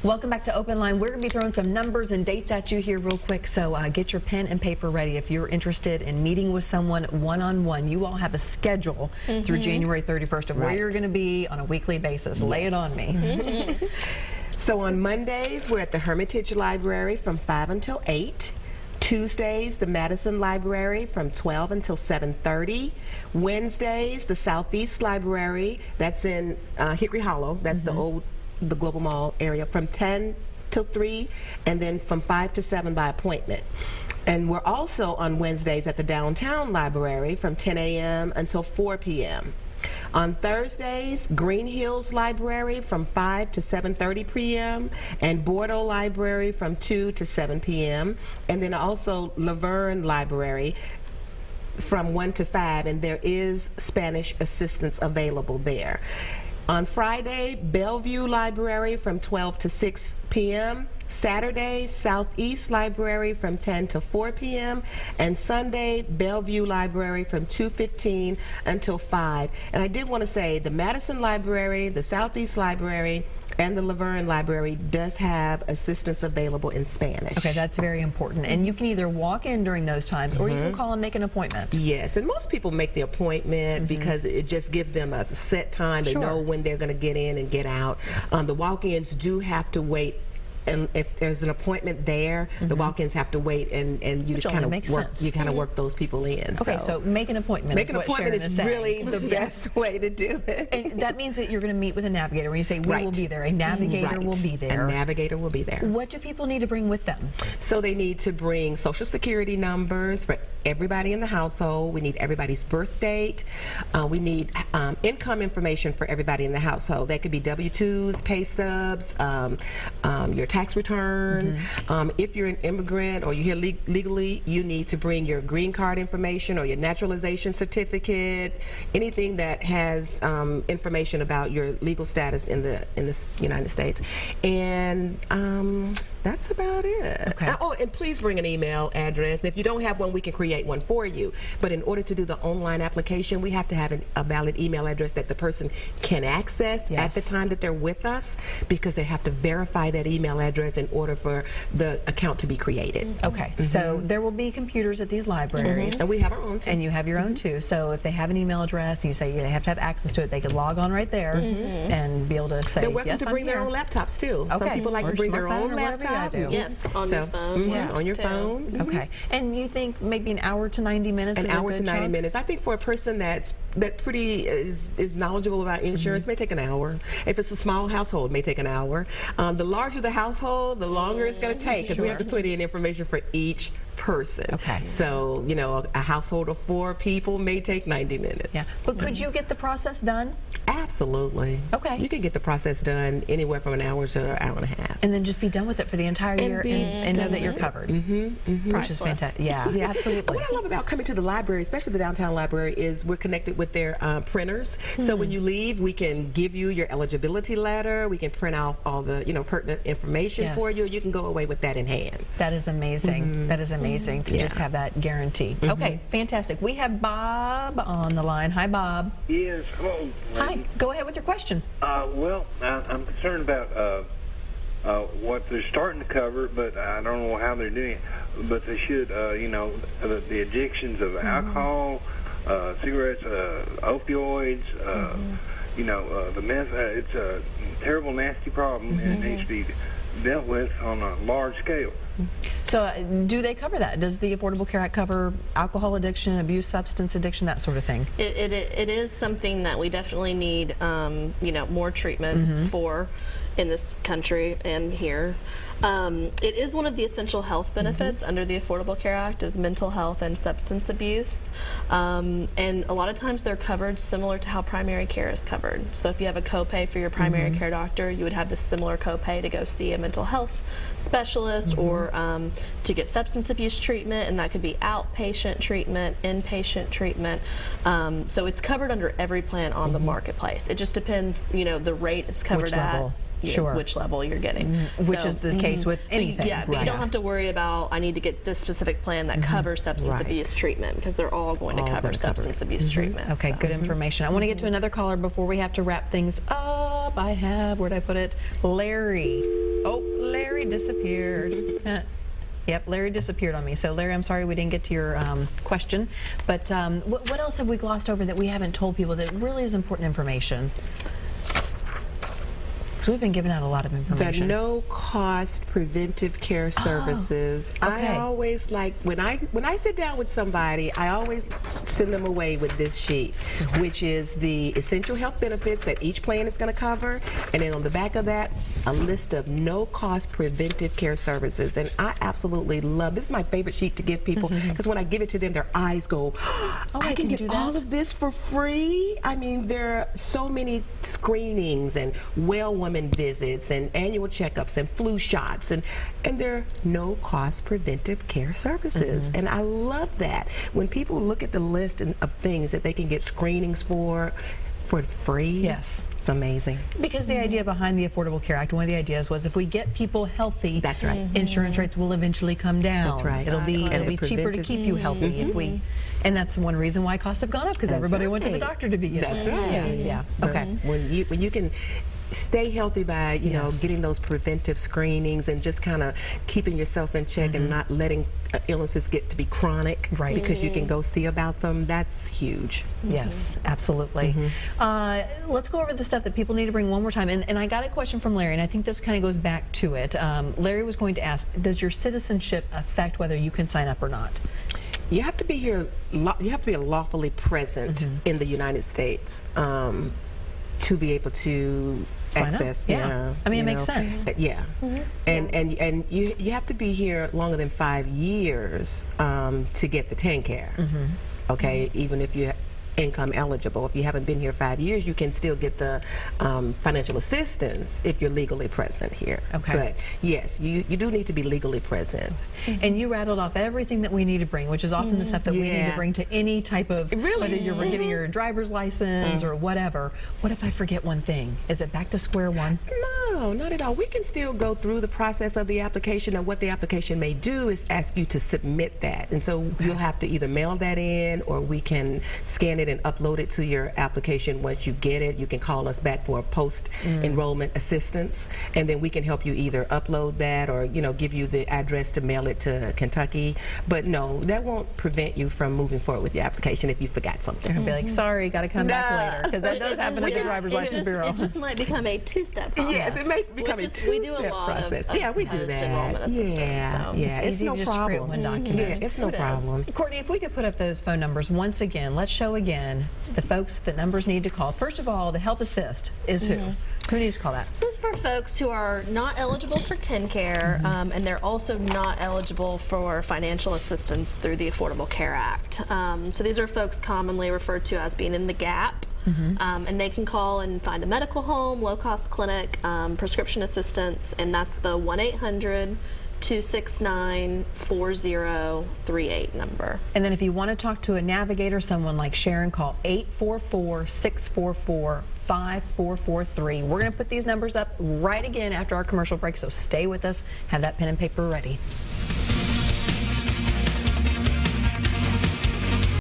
Welcome back to OpenLine. We're going to be throwing some numbers and dates at you here real quick, so get your pen and paper ready. If you're interested in meeting with someone one-on-one, you all have a schedule through January 31st of where you're going to be on a weekly basis. Lay it on me. So on Mondays, we're at the Hermitage Library from 5 until 8. Tuesdays, the Madison Library from 12 until 7:30. Wednesdays, the Southeast Library, that's in Hickory Hollow, that's the Global Mall area, from 10 till 3, and then from 5 to 7 by appointment. And we're also on Wednesdays at the Downtown Library from 10 a.m. until 4 p.m. On Thursdays, Green Hills Library from 5 to 7:30 p.m. and Bordeaux Library from 2 to 7 p.m. And then also Laverne Library from 1 to 5, and there is Spanish assistance available there. On Friday, Bellevue Library from 12 to 6 p.m. Saturday, Southeast Library from 10 to 4 p.m. and Sunday, Bellevue Library from 2:15 until 5. And I did want to say the Madison Library, the Southeast Library, and the Laverne Library does have assistance available in Spanish. Okay, that's very important. And you can either walk in during those times or you can call and make an appointment. Yes, and most people make the appointment because it just gives them a set time. They know when they're going to get in and get out. The walk-ins do have to wait. And if there's an appointment there, the walk-ins have to wait, and you kind of work those people in. Okay, so make an appointment. Make an appointment is really the best way to do it. And that means that you're going to meet with a navigator. When you say we will be there, a navigator will be there. A navigator will be there. What do people need to bring with them? So they need to bring social security numbers for everybody in the household. We need everybody's birth date. We need income information for everybody in the household. That could be W-2s, pay stubs, your tax return. If you're an immigrant or you're here legally, you need to bring your green card information or your naturalization certificate, anything that has information about your legal status in the United States. And that's about it. Okay. Oh, and please bring an email address. And if you don't have one, we can create one for you. But in order to do the online application, we have to have a valid email address that the person can access at the time that they're with us, because they have to verify that email address in order for the account to be created. Okay, so there will be computers at these libraries. And we have our own too. And you have your own too. So if they have an email address and you say they have to have access to it, they can log on right there and be able to say, they're welcome yes, to bring their own laptops too. Some people like to bring their own laptop. Yes, on your phone. On your phone. Okay, and you think maybe an hour to 90 minutes? An hour to 90 minutes. I think for a person that pretty is knowledgeable about insurance, may take an hour. If it's a small household, it may take an hour. The larger the household, the longer it's going to take, because we have to put in information for each person. Okay. So, a household of 4 people may take 90 minutes. Yeah. But could you get the process done? Absolutely. Okay. You can get the process done anywhere from an hour to an hour and a half. And then just be done with it for the entire year and know that you're covered. Which is fantastic. Yeah, absolutely. What I love about coming to the library, especially the downtown library, is we're connected with their printers. So when you leave, we can give you your eligibility letter. We can print off all the pertinent information for you. You can go away with that in hand. That is amazing. That is amazing to just have that guarantee. Okay, fantastic. We have Bob on the line. Hi, Bob. Yes, hello. Hi, go ahead with your question. Well, I'm concerned about what they're starting to cover, but I don't know how they're doing it. But they should, the addictions of alcohol, cigarettes, opioids, the meth. It's a terrible, nasty problem, and it needs to be dealt with on a large scale. So do they cover that? Does the Affordable Care Act cover alcohol addiction, abuse, substance addiction, that sort of thing? It is something that we definitely need, more treatment for in this country and here. It is one of the essential health benefits under the Affordable Care Act is mental health and substance abuse. And a lot of times they're covered similar to how primary care is covered. So if you have a copay for your primary care doctor, you would have this similar copay to go see a mental health specialist or to get substance abuse treatment, and that could be outpatient treatment, inpatient treatment. So it's covered under every plan on the marketplace. It just depends, the rate it's covered at. Which level you're getting. Which is the case with anything. But you don't have to worry about, I need to get this specific plan that covers substance abuse treatment, because they're all going to cover substance abuse treatment. Okay, good information. I want to get to another caller before we have to wrap things up. I have, where'd I put it? Larry. Oh, Larry disappeared. Yep, Larry disappeared on me. So, Larry, I'm sorry we didn't get to your question. But what else have we glossed over that we haven't told people that really is important information? So we've been giving out a lot of The information. no-cost preventive care services. okay. I always like when I sit down with somebody, I always send them away with this sheet, which is the essential health benefits that each plan is going to cover, and then on the back of that, a list of no-cost preventive care services. And I absolutely love this. Is my favorite sheet to give people because when I give it to them, their eyes go, I can get do all that. of this for free. I mean, there are so many screenings and well woman visits and annual checkups and flu shots and they're no-cost preventive care services. And I love that. When people look at the list of things that they can get screenings for free, Yes. it's amazing. Because the idea behind the Affordable Care Act, one of the ideas was if we get people healthy, That's right. insurance rates will eventually come down. That's right. It'll be And cheaper to keep you healthy if we. And that's one reason why costs have gone up because That's everybody went to the right. doctor to begin That's with. right. Yeah. But Okay. when you can stay healthy by Yes. getting those preventive screenings and just kind of keeping yourself in check and not letting illnesses get to be chronic, Right. because you can go see about them, that's huge. Yes, absolutely. Let's go over the stuff that people need to bring one more time. And I got a question from Larry, and I think this kind of goes back to it. Larry was going to ask, does your citizenship affect whether you can sign up or not? You have to be here. You have to be lawfully present in the United States to be able to Sign up? access. Yeah. I mean, it makes sense. Yeah, and you have to be here longer than 5 years to get the TennCare. Okay, even if you're income eligible. If you haven't been here 5 years, you can still get the financial assistance if you're legally present here. Okay. But yes, you do need to be legally present. And you rattled off everything that we need to bring, which is often the stuff that we need to Yeah. bring to any type of, Really? whether you're getting your driver's license or whatever. What if I forget one thing? Is it back to square one? No, not at all. We can still go through the process of the application, and what the application may do is ask you to submit that. And so you'll have to either mail that in, or we can scan it and upload it to your application. Once you get it, you can call us back for a post-enrollment assistance, and then we can help you either upload that or give you the address to mail it to Kentucky. But no, that won't prevent you from moving forward with your application if you forgot something. I'd be like, sorry, got to come back Nah. later, because that does happen at the driver's license bureau. It just might become a two-step process. Yes, it may become a Which is- we do a two-step lot process. of Yeah, we do post-enrollment that. assistance, Yeah, so. yeah, it's easy no to just create problem. one document. Yeah, it's no It is. problem. Courtney, if we could put up those phone numbers once again, let's show again the folks that numbers need to call. First of all, the Health Assist is who? Who needs to call that? This is for folks who are not eligible for TennCare, and they're also not eligible for financial assistance through the Affordable Care Act. So these are folks commonly referred to as being in the gap. And they can call and find a medical home, low-cost clinic, prescription assistance, and that's the 1-800-269-4038 number. And then if you want to talk to a navigator, someone like Sharon, call 844-644-5443. We're going to put these numbers up right again after our commercial break, so stay with us. Have that pen and paper ready.